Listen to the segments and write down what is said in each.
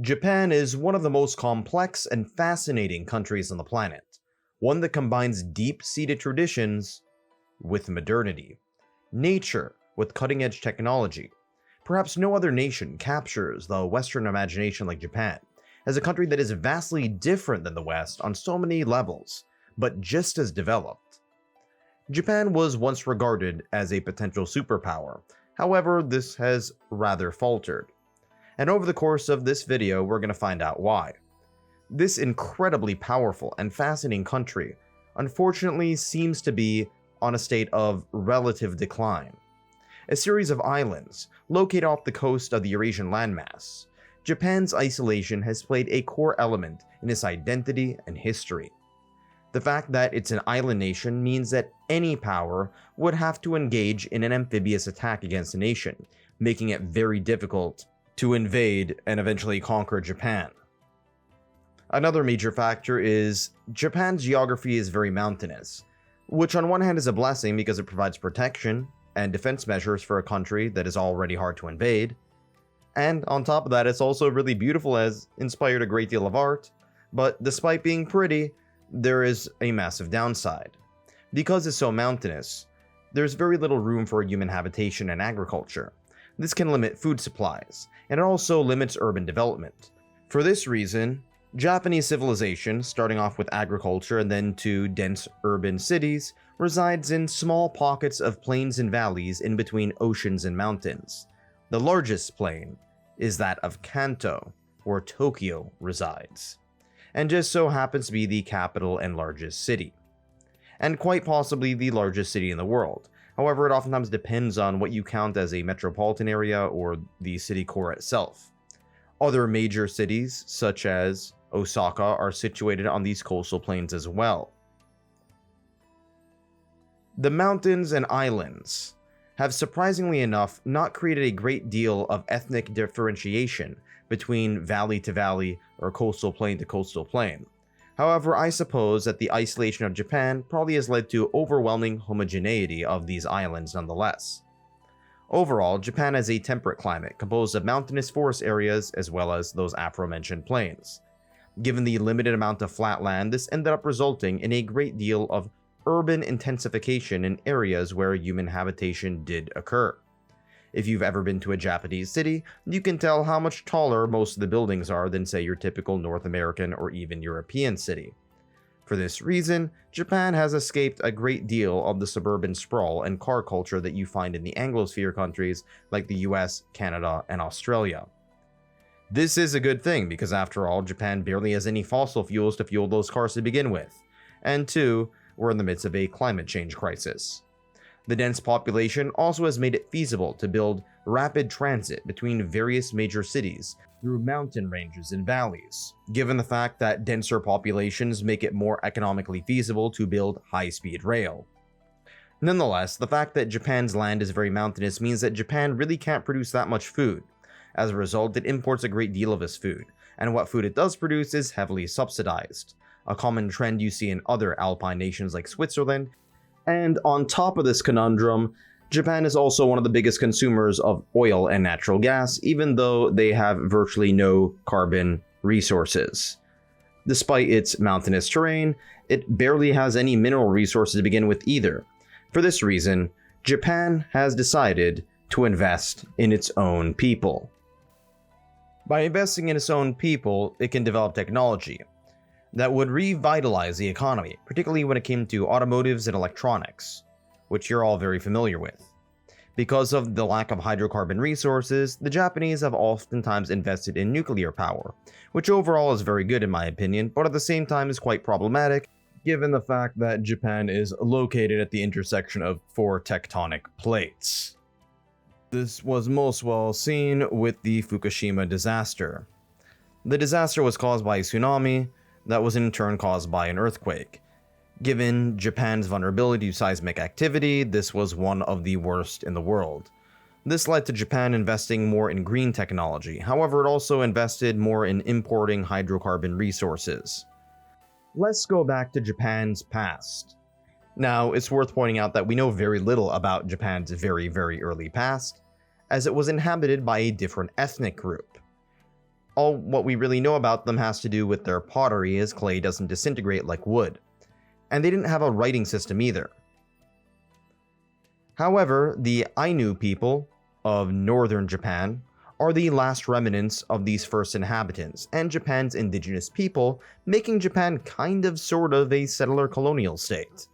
Japan is one of the most complex and fascinating countries on the planet, one that combines deep-seated traditions with modernity, nature with cutting-edge technology. Perhaps no other nation captures the Western imagination like Japan, as a country that is vastly different than the West on so many levels, but just as developed. Japan was once regarded as a potential superpower, however, this has rather faltered. And over the course of this video, we're going to find out why. This incredibly powerful and fascinating country, unfortunately, seems to be on a state of relative decline. A series of islands, located off the coast of the Eurasian landmass, Japan's isolation has played a core element in its identity and history. The fact that it's an island nation means that any power would have to engage in an amphibious attack against a nation, making it very difficult to invade and eventually conquer Japan. Another major factor is Japan's geography is very mountainous, which on one hand is a blessing because it provides protection and defense measures for a country that is already hard to invade, and on top of that it's also really beautiful, as inspired a great deal of art, but despite being pretty, there is a massive downside. Because it's so mountainous, there's very little room for human habitation and agriculture. This can limit food supplies, and it also limits urban development. For this reason, Japanese civilization, starting off with agriculture and then to dense urban cities, resides in small pockets of plains and valleys in between oceans and mountains. The largest plain is that of Kanto, where Tokyo resides, and just so happens to be the capital and largest city, and quite possibly the largest city in the world. However, it oftentimes depends on what you count as a metropolitan area or the city core itself. Other major cities, such as Osaka, are situated on these coastal plains as well. The mountains and islands have surprisingly enough not created a great deal of ethnic differentiation between valley to valley or coastal plain to coastal plain. However, I suppose that the isolation of Japan probably has led to overwhelming homogeneity of these islands nonetheless. Overall, Japan has a temperate climate composed of mountainous forest areas as well as those aforementioned plains. Given the limited amount of flat land, this ended up resulting in a great deal of urban intensification in areas where human habitation did occur. If you've ever been to a Japanese city, you can tell how much taller most of the buildings are than, say, your typical North American or even European city. For this reason, Japan has escaped a great deal of the suburban sprawl and car culture that you find in the Anglosphere countries like the US, Canada, and Australia. This is a good thing because, after all, Japan barely has any fossil fuels to fuel those cars to begin with, and two, we're in the midst of a climate change crisis. The dense population also has made it feasible to build rapid transit between various major cities through mountain ranges and valleys, given the fact that denser populations make it more economically feasible to build high-speed rail. Nonetheless, the fact that Japan's land is very mountainous means that Japan really can't produce that much food. As a result, it imports a great deal of its food, and what food it does produce is heavily subsidized, a common trend you see in other alpine nations like Switzerland. And on top of this conundrum, Japan is also one of the biggest consumers of oil and natural gas, even though they have virtually no carbon resources. Despite its mountainous terrain, it barely has any mineral resources to begin with either. For this reason, Japan has decided to invest in its own people. By investing in its own people, it can develop technology that would revitalize the economy, particularly when it came to automotives and electronics, which you're all very familiar with. Because of the lack of hydrocarbon resources, the Japanese have oftentimes invested in nuclear power, which overall is very good in my opinion, but at the same time is quite problematic, given the fact that Japan is located at the intersection of 4 tectonic plates. This was most well seen with the Fukushima disaster. The disaster was caused by a tsunami that was in turn caused by an earthquake. Given Japan's vulnerability to seismic activity, this was one of the worst in the world. This led to Japan investing more in green technology, however it also invested more in importing hydrocarbon resources. Let's go back to Japan's past. Now, it's worth pointing out that we know very little about Japan's very, very early past, as it was inhabited by a different ethnic group. All what we really know about them has to do with their pottery, as clay doesn't disintegrate like wood. And they didn't have a writing system either. However, the Ainu people of northern Japan are the last remnants of these first inhabitants, and Japan's indigenous people, making Japan kind of sort of a settler colonial state.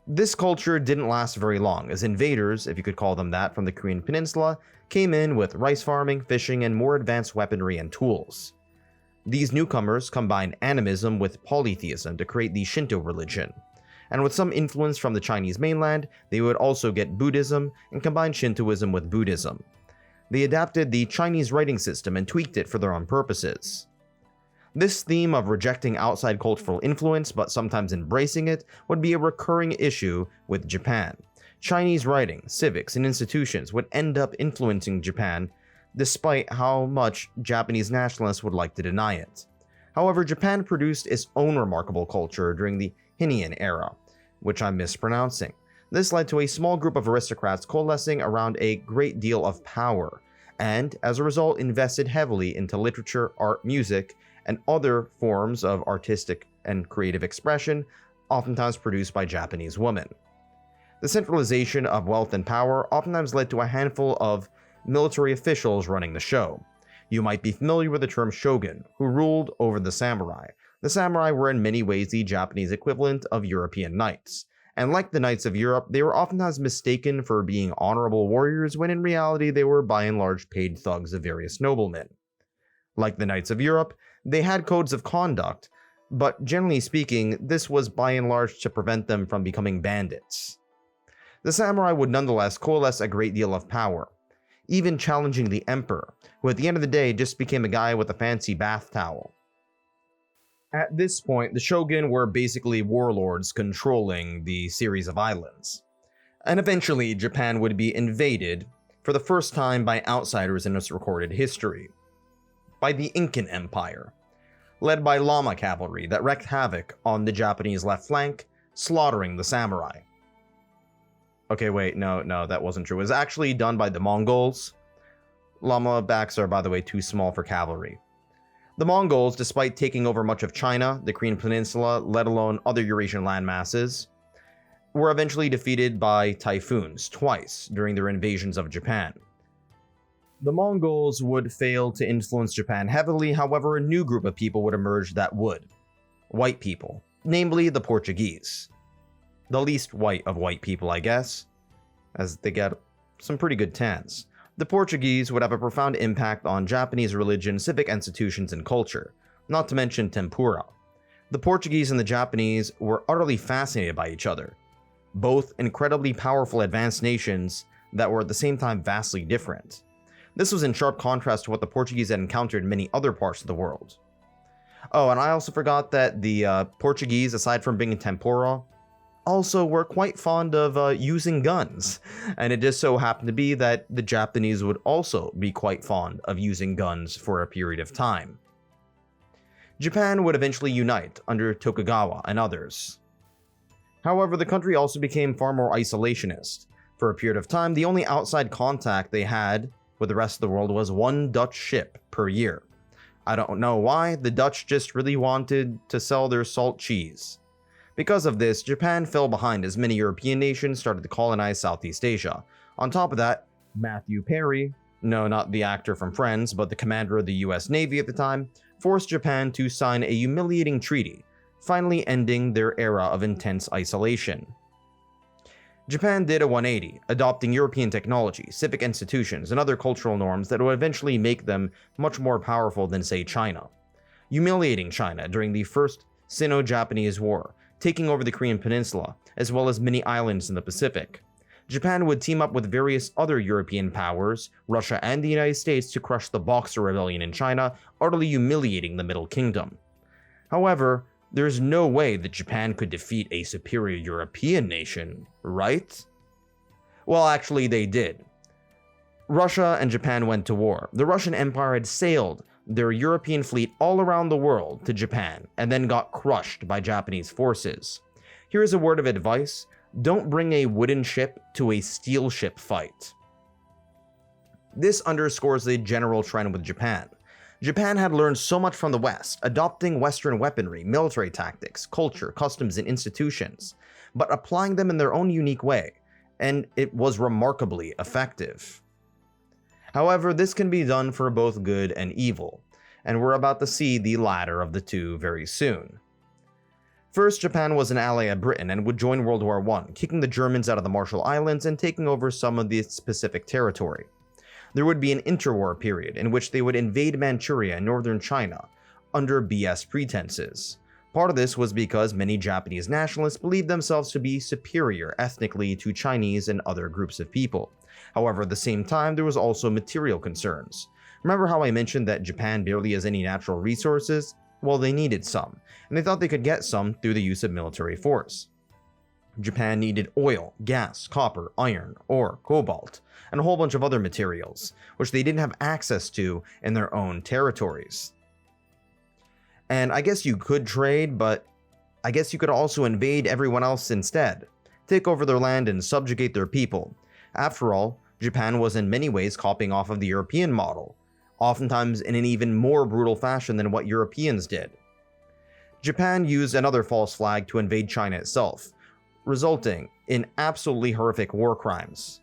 This culture didn't last very long, as invaders, if you could call them that, from the Korean peninsula, came in with rice farming, fishing, and more advanced weaponry and tools. These newcomers combined animism with polytheism to create the Shinto religion, and with some influence from the Chinese mainland, they would also get Buddhism and combine Shintoism with Buddhism. They adapted the Chinese writing system and tweaked it for their own purposes. This theme of rejecting outside cultural influence but sometimes embracing it would be a recurring issue with Japan. Chinese writing, civics, and institutions would end up influencing Japan despite how much Japanese nationalists would like to deny it. However, Japan produced its own remarkable culture during the Heian era, which I'm mispronouncing. This led to a small group of aristocrats coalescing around a great deal of power, and as a result invested heavily into literature, art, music, and other forms of artistic and creative expression, oftentimes produced by Japanese women. The centralization of wealth and power oftentimes led to a handful of military officials running the show. You might be familiar with the term shogun, who ruled over the samurai. The samurai were in many ways the Japanese equivalent of European knights. And like the knights of Europe, they were oftentimes mistaken for being honorable warriors when in reality they were by and large paid thugs of various noblemen. Like the knights of Europe, they had codes of conduct, but generally speaking, this was by and large to prevent them from becoming bandits. The samurai would nonetheless coalesce a great deal of power, even challenging the emperor, who at the end of the day just became a guy with a fancy bath towel. At this point, the shogun were basically warlords controlling the series of islands. And eventually, Japan would be invaded for the first time by outsiders in its recorded history, by the Incan Empire, led by llama cavalry that wreaked havoc on the Japanese left flank, slaughtering the samurai. Okay, wait, no, that wasn't true. It was actually done by the Mongols. Llama backs are, by the way, too small for cavalry. The Mongols, despite taking over much of China, the Korean peninsula, let alone other Eurasian landmasses, were eventually defeated by typhoons twice during their invasions of Japan. The Mongols would fail to influence Japan heavily, however, a new group of people would emerge that would. White people, namely the Portuguese. The least white of white people, I guess, as they get some pretty good tans. The Portuguese would have a profound impact on Japanese religion, civic institutions, and culture, not to mention tempura. The Portuguese and the Japanese were utterly fascinated by each other, both incredibly powerful advanced nations that were at the same time vastly different. This was in sharp contrast to what the Portuguese had encountered in many other parts of the world. Oh, and I also forgot that the Portuguese, aside from being tempura, also were quite fond of using guns, and it just so happened to be that the Japanese would also be quite fond of using guns for a period of time. Japan would eventually unite under Tokugawa and others. However, the country also became far more isolationist. For a period of time, the only outside contact they had with the rest of the world was one Dutch ship per year. I don't know why, the Dutch just really wanted to sell their salt cheese. Because of this, Japan fell behind as many European nations started to colonize Southeast Asia. On top of that, Matthew Perry, no, not the actor from Friends, but the commander of the US Navy at the time, forced Japan to sign a humiliating treaty, finally ending their era of intense isolation. Japan did a 180, adopting European technology, civic institutions, and other cultural norms that would eventually make them much more powerful than, say, China. Humiliating China during the First Sino-Japanese War, taking over the Korean peninsula, as well as many islands in the Pacific. Japan would team up with various other European powers, Russia and the United States, to crush the Boxer Rebellion in China, utterly humiliating the Middle Kingdom. However, there's no way that Japan could defeat a superior European nation, right? Well, actually, they did. Russia and Japan went to war. The Russian Empire had sailed their European fleet all around the world to Japan, and then got crushed by Japanese forces. Here's a word of advice: don't bring a wooden ship to a steel ship fight. This underscores the general trend with Japan. Japan had learned so much from the West, adopting Western weaponry, military tactics, culture, customs, and institutions, but applying them in their own unique way, and it was remarkably effective. However, this can be done for both good and evil, and we're about to see the latter of the two very soon. First, Japan was an ally of Britain and would join World War I, kicking the Germans out of the Marshall Islands and taking over some of the Pacific territory. There would be an interwar period in which they would invade Manchuria and northern China under BS pretenses. Part of this was because many Japanese nationalists believed themselves to be superior ethnically to Chinese and other groups of people. However, at the same time, there was also material concerns. Remember how I mentioned that Japan barely has any natural resources? Well, they needed some, and they thought they could get some through the use of military force. Japan needed oil, gas, copper, iron, ore, cobalt, and a whole bunch of other materials, which they didn't have access to in their own territories. And I guess you could trade, but I guess you could also invade everyone else instead, take over their land and subjugate their people. After all, Japan was in many ways copying off of the European model, oftentimes in an even more brutal fashion than what Europeans did. Japan used another false flag to invade China itself, resulting in absolutely horrific war crimes.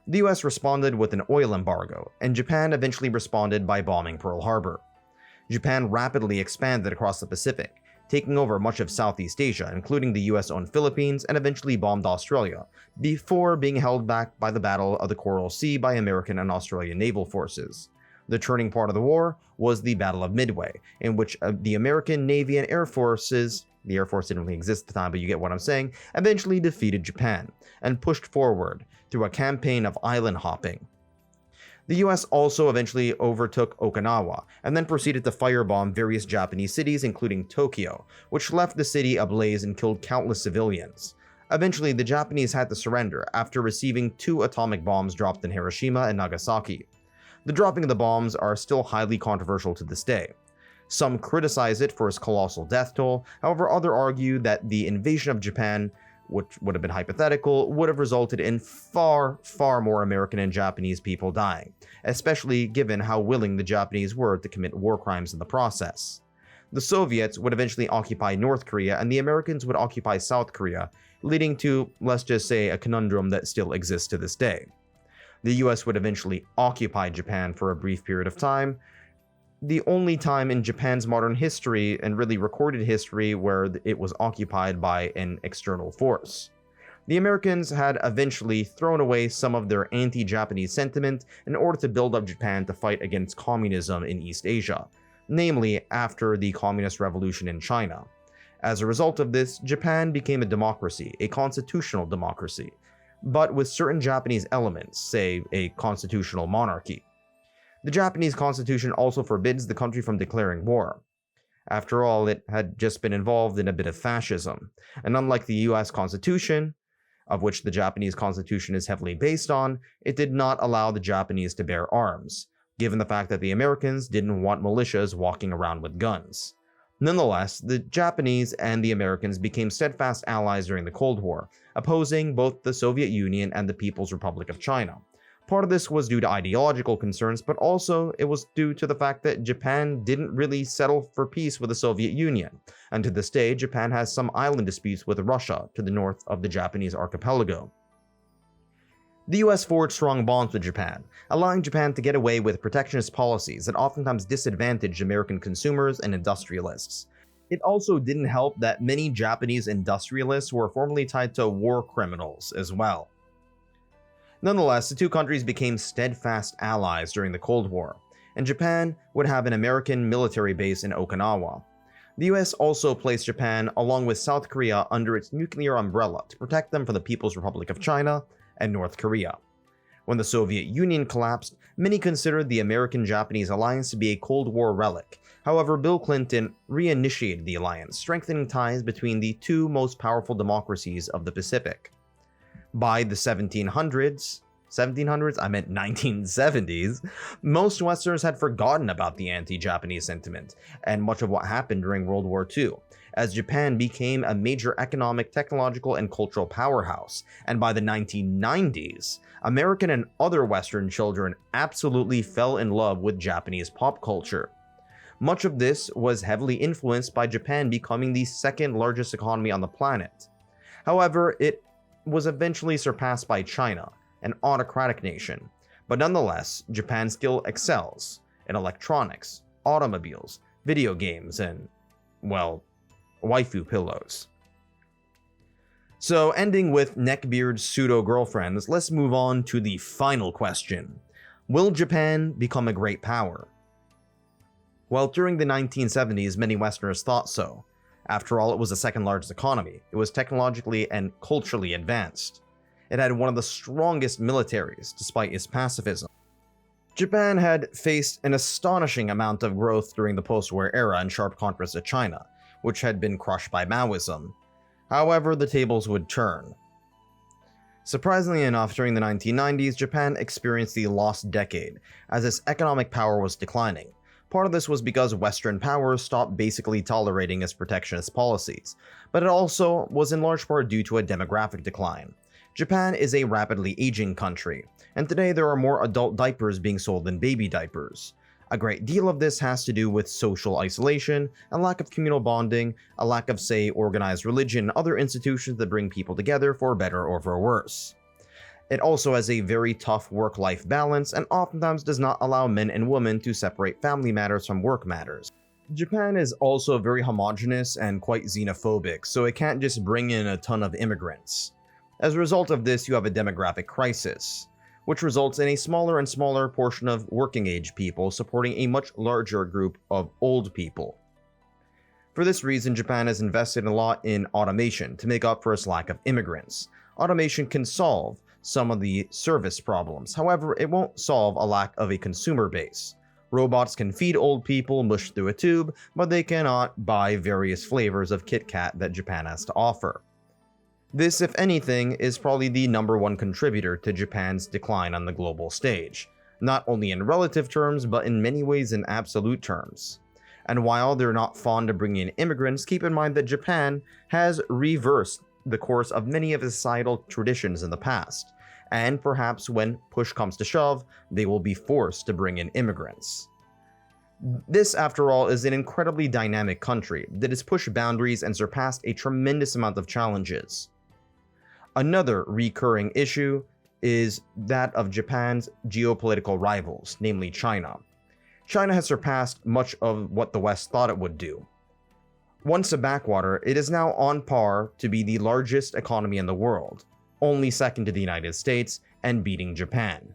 The US responded with an oil embargo, and Japan eventually responded by bombing Pearl Harbor. Japan rapidly expanded across the Pacific, taking over much of Southeast Asia, including the US-owned Philippines, and eventually bombed Australia, before being held back by the Battle of the Coral Sea by American and Australian naval forces. The turning part of the war was the Battle of Midway, in which the American Navy and Air Forces, the Air Force didn't really exist at the time, but you get what I'm saying, eventually defeated Japan, and pushed forward through a campaign of island hopping. The US also eventually overtook Okinawa, and then proceeded to firebomb various Japanese cities, including Tokyo, which left the city ablaze and killed countless civilians. Eventually, the Japanese had to surrender after receiving 2 atomic bombs dropped in Hiroshima and Nagasaki. The dropping of the bombs are still highly controversial to this day. Some criticize it for its colossal death toll, however others argue that the invasion of Japan, which would have been hypothetical, would have resulted in far more American and Japanese people dying, especially given how willing the Japanese were to commit war crimes in the process. The Soviets would eventually occupy North Korea and the Americans would occupy South Korea, leading to, let's just say, a conundrum that still exists to this day. The US would eventually occupy Japan for a brief period of time, the only time in Japan's modern history and really recorded history where it was occupied by an external force. The Americans had eventually thrown away some of their anti-Japanese sentiment in order to build up Japan to fight against communism in East Asia, namely after the Communist Revolution in China. As a result of this, Japan became a democracy, a constitutional democracy, but with certain Japanese elements, say a constitutional monarchy. The Japanese constitution also forbids the country from declaring war. After all, it had just been involved in a bit of fascism, and unlike the US Constitution, of which the Japanese Constitution is heavily based on, it did not allow the Japanese to bear arms, given the fact that the Americans didn't want militias walking around with guns. Nonetheless, the Japanese and the Americans became steadfast allies during the Cold War, opposing both the Soviet Union and the People's Republic of China. Part of this was due to ideological concerns, but also it was due to the fact that Japan didn't really settle for peace with the Soviet Union, and to this day, Japan has some island disputes with Russia to the north of the Japanese archipelago. The US forged strong bonds with Japan, allowing Japan to get away with protectionist policies that oftentimes disadvantaged American consumers and industrialists. It also didn't help that many Japanese industrialists were formerly tied to war criminals as well. Nonetheless, the two countries became steadfast allies during the Cold War, and Japan would have an American military base in Okinawa. The US also placed Japan along with South Korea under its nuclear umbrella to protect them from the People's Republic of China and North Korea. When the Soviet Union collapsed, many considered the American-Japanese alliance to be a Cold War relic. However, Bill Clinton reinitiated the alliance, strengthening ties between the two most powerful democracies of the Pacific. By the 1970s, most Westerners had forgotten about the anti-Japanese sentiment and much of what happened during World War II, as Japan became a major economic, technological, and cultural powerhouse, and by the 1990s, American and other Western children absolutely fell in love with Japanese pop culture. Much of this was heavily influenced by Japan becoming the second largest economy on the planet. However, it was eventually surpassed by China, an autocratic nation. But nonetheless, Japan still excels in electronics, automobiles, video games, and, well, waifu pillows. So, ending with neckbeard pseudo-girlfriends, let's move on to the final question. Will Japan become a great power? Well, during the 1970s, many Westerners thought so. After all, it was the second largest economy. It was technologically and culturally advanced. It had one of the strongest militaries, despite its pacifism. Japan had faced an astonishing amount of growth during the post-war era in sharp contrast to China, which had been crushed by Maoism. However, the tables would turn. Surprisingly enough, during the 1990s, Japan experienced the lost decade, as its economic power was declining. Part of this was because Western powers stopped basically tolerating its protectionist policies, but it also was in large part due to a demographic decline. Japan is a rapidly aging country, and today there are more adult diapers being sold than baby diapers. A great deal of this has to do with social isolation, a lack of communal bonding, a lack of, say, organized religion and other institutions that bring people together for better or for worse. It also has a very tough work-life balance and oftentimes does not allow men and women to separate family matters from work matters. Japan is also very homogenous and quite xenophobic, so it can't just bring in a ton of immigrants. As a result of this, you have a demographic crisis, which results in a smaller and smaller portion of working-age people supporting a much larger group of old people. For this reason, Japan has invested a lot in automation to make up for its lack of immigrants. Automation can solve some of the service problems. However, it won't solve a lack of a consumer base. Robots can feed old people mush through a tube, but they cannot buy various flavors of Kit Kat that Japan has to offer. This, if anything, is probably the #1 contributor to Japan's decline on the global stage, not only in relative terms, but in many ways in absolute terms. And while they're not fond of bringing in immigrants, keep in mind that Japan has reversed the course of many of its societal traditions in the past, and perhaps when push comes to shove, they will be forced to bring in immigrants. This, after all, is an incredibly dynamic country that has pushed boundaries and surpassed a tremendous amount of challenges. Another recurring issue is that of Japan's geopolitical rivals, namely China. China has surpassed much of what the West thought it would do. Once a backwater, it is now on par to be the largest economy in the world, only second to the United States and beating Japan.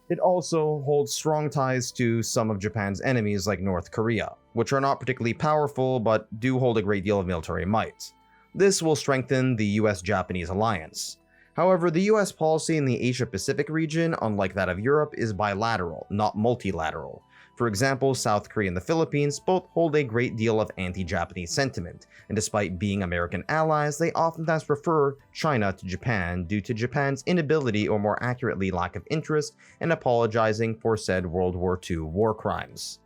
It also holds strong ties to some of Japan's enemies like North Korea, which are not particularly powerful but do hold a great deal of military might. This will strengthen the US-Japanese alliance. However, the US policy in the Asia-Pacific region, unlike that of Europe, is bilateral, not multilateral. For example, South Korea and the Philippines both hold a great deal of anti-Japanese sentiment, and despite being American allies, they oftentimes prefer China to Japan due to Japan's inability, or more accurately lack of interest, in apologizing for said World War II war crimes.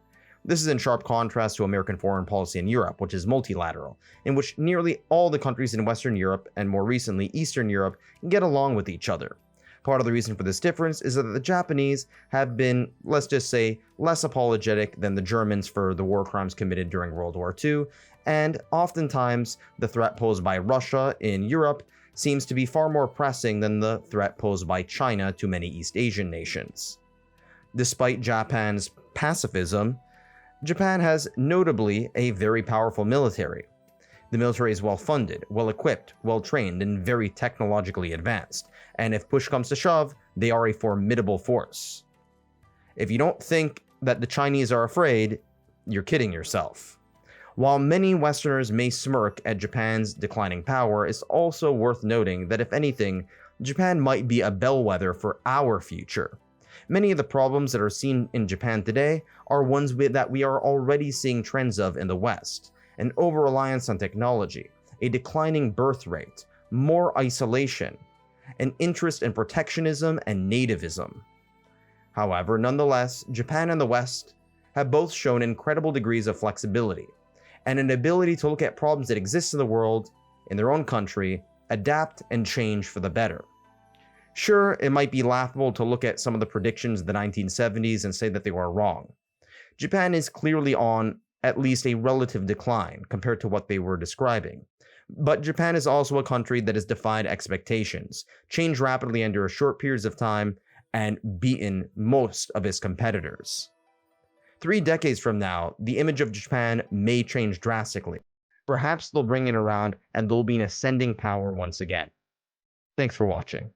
This is in sharp contrast to American foreign policy in Europe, which is multilateral, in which nearly all the countries in Western Europe, and more recently Eastern Europe, get along with each other. Part of the reason for this difference is that the Japanese have been, let's just say, less apologetic than the Germans for the war crimes committed during World War II, and oftentimes the threat posed by Russia in Europe seems to be far more pressing than the threat posed by China to many East Asian nations. Despite Japan's pacifism, Japan has notably a very powerful military. The military is well-funded, well-equipped, well-trained, and very technologically advanced, and if push comes to shove, they are a formidable force. If you don't think that the Chinese are afraid, you're kidding yourself. While many Westerners may smirk at Japan's declining power, it's also worth noting that if anything, Japan might be a bellwether for our future. Many of the problems that are seen in Japan today are ones that we are already seeing trends of in the West. An over-reliance on technology, a declining birth rate, more isolation, an interest in protectionism and nativism. However, nonetheless, Japan and the West have both shown incredible degrees of flexibility, and an ability to look at problems that exist in the world, in their own country, adapt and change for the better. Sure, it might be laughable to look at some of the predictions of the 1970s and say that they were wrong. Japan is clearly on at least a relative decline compared to what they were describing. But Japan is also a country that has defied expectations, changed rapidly under short periods of time, and beaten most of its competitors. 3 decades from now, the image of Japan may change drastically. Perhaps they'll bring it around and they'll be an ascending power once again. Thanks for watching.